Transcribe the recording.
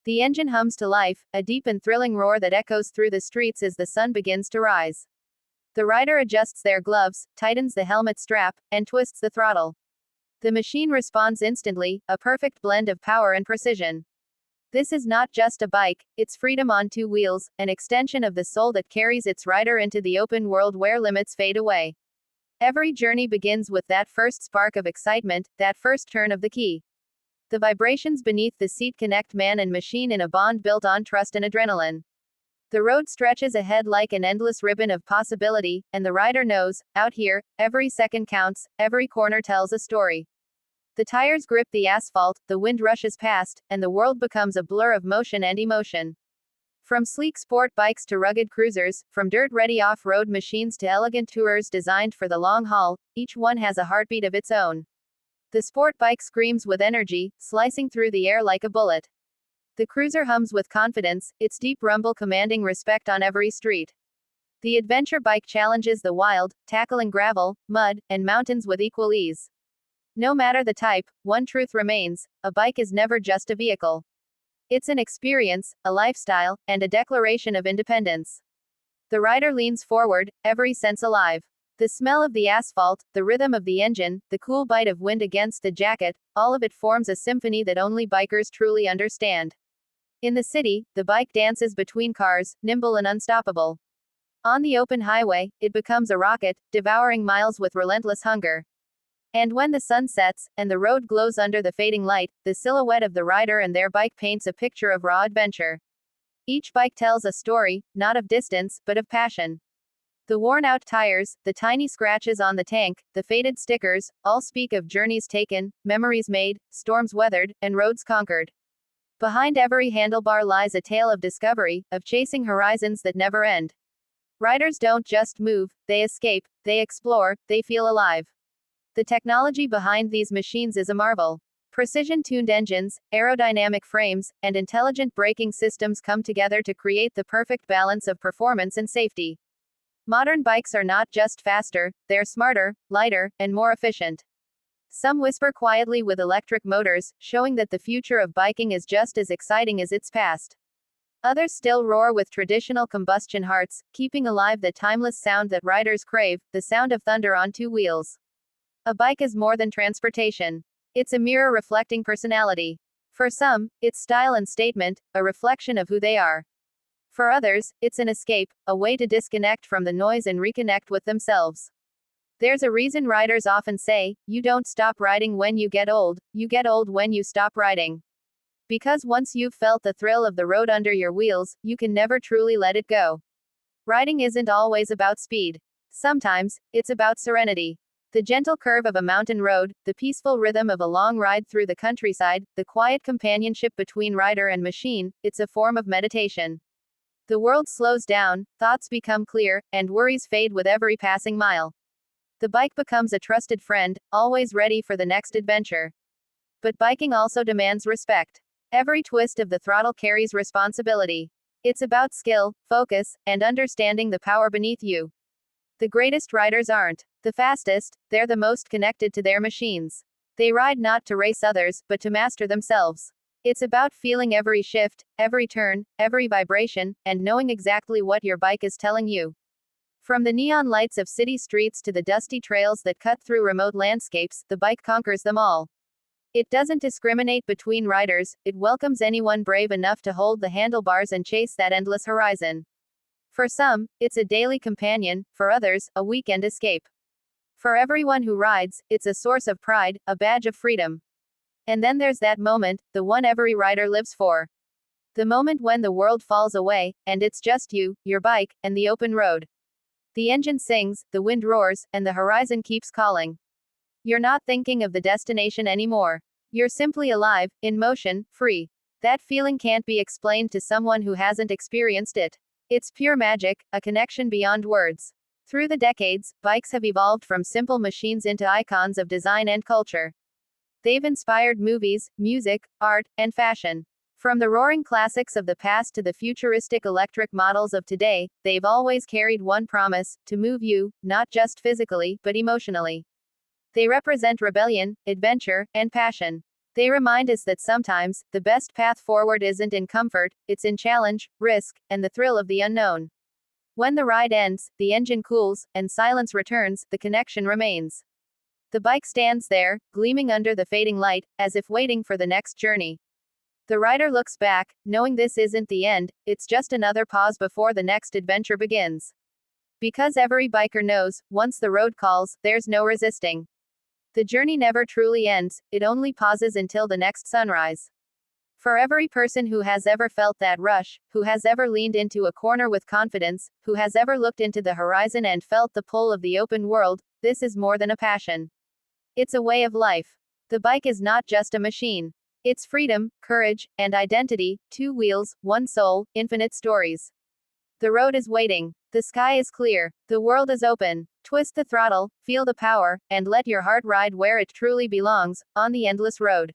The engine hums to life, a deep and thrilling roar that echoes through the streets as the sun begins to rise. The rider adjusts their gloves, tightens the helmet strap, and twists the throttle. The machine responds instantly, a perfect blend of power and precision. This is not just a bike, it's freedom on two wheels, an extension of the soul that carries its rider into the open world where limits fade away. Every journey begins with that first spark of excitement, that first turn of the key. The vibrations beneath the seat connect man and machine in a bond built on trust and adrenaline. The road stretches ahead like an endless ribbon of possibility, and the rider knows, out here, every second counts, every corner tells a story. The tires grip the asphalt, the wind rushes past, and the world becomes a blur of motion and emotion. From sleek sport bikes to rugged cruisers, from dirt-ready off-road machines to elegant tourers designed for the long haul, each one has a heartbeat of its own. The sport bike screams with energy, slicing through the air like a bullet. The cruiser hums with confidence, its deep rumble commanding respect on every street. The adventure bike challenges the wild, tackling gravel, mud, and mountains with equal ease. No matter the type, one truth remains: a bike is never just a vehicle. It's an experience, a lifestyle, and a declaration of independence. The rider leans forward, every sense alive. The smell of the asphalt, the rhythm of the engine, the cool bite of wind against the jacket, all of it forms a symphony that only bikers truly understand. In the city, the bike dances between cars, nimble and unstoppable. On the open highway, it becomes a rocket, devouring miles with relentless hunger. And when the sun sets, and the road glows under the fading light, the silhouette of the rider and their bike paints a picture of raw adventure. Each bike tells a story, not of distance, but of passion. The worn-out tires, the tiny scratches on the tank, the faded stickers, all speak of journeys taken, memories made, storms weathered, and roads conquered. Behind every handlebar lies a tale of discovery, of chasing horizons that never end. Riders don't just move, they escape, they explore, they feel alive. The technology behind these machines is a marvel. Precision-tuned engines, aerodynamic frames, and intelligent braking systems come together to create the perfect balance of performance and safety. Modern bikes are not just faster, they're smarter, lighter, and more efficient. Some whisper quietly with electric motors, showing that the future of biking is just as exciting as its past. Others still roar with traditional combustion hearts, keeping alive the timeless sound that riders crave, the sound of thunder on two wheels. A bike is more than transportation. It's a mirror reflecting personality. For some, it's style and statement, a reflection of who they are. For others, it's an escape, a way to disconnect from the noise and reconnect with themselves. There's a reason riders often say, you don't stop riding when you get old when you stop riding. Because once you've felt the thrill of the road under your wheels, you can never truly let it go. Riding isn't always about speed. Sometimes, it's about serenity. The gentle curve of a mountain road, the peaceful rhythm of a long ride through the countryside, the quiet companionship between rider and machine, it's a form of meditation. The world slows down, thoughts become clear, and worries fade with every passing mile. The bike becomes a trusted friend, always ready for the next adventure. But biking also demands respect. Every twist of the throttle carries responsibility. It's about skill, focus, and understanding the power beneath you. The greatest riders aren't the fastest, they're the most connected to their machines. They ride not to race others, but to master themselves. It's about feeling every shift, every turn, every vibration, and knowing exactly what your bike is telling you. From the neon lights of city streets to the dusty trails that cut through remote landscapes, the bike conquers them all. It doesn't discriminate between riders, it welcomes anyone brave enough to hold the handlebars and chase that endless horizon. For some, it's a daily companion, for others, a weekend escape. For everyone who rides, it's a source of pride, a badge of freedom. And then there's that moment, the one every rider lives for. The moment when the world falls away, and it's just you, your bike, and the open road. The engine sings, the wind roars, and the horizon keeps calling. You're not thinking of the destination anymore. You're simply alive, in motion, free. That feeling can't be explained to someone who hasn't experienced it. It's pure magic, a connection beyond words. Through the decades, bikes have evolved from simple machines into icons of design and culture. They've inspired movies, music, art, and fashion. From the roaring classics of the past to the futuristic electric models of today, they've always carried one promise: to move you, not just physically, but emotionally. They represent rebellion, adventure, and passion. They remind us that sometimes, the best path forward isn't in comfort, it's in challenge, risk, and the thrill of the unknown. When the ride ends, the engine cools, and silence returns, the connection remains. The bike stands there, gleaming under the fading light, as if waiting for the next journey. The rider looks back, knowing this isn't the end, it's just another pause before the next adventure begins. Because every biker knows, once the road calls, there's no resisting. The journey never truly ends, it only pauses until the next sunrise. For every person who has ever felt that rush, who has ever leaned into a corner with confidence, who has ever looked into the horizon and felt the pull of the open world, this is more than a passion. It's a way of life. The bike is not just a machine. It's freedom, courage, and identity, 2 wheels, 1 soul, infinite stories. The road is waiting. The sky is clear. The world is open. Twist the throttle, feel the power, and let your heart ride where it truly belongs, on the endless road.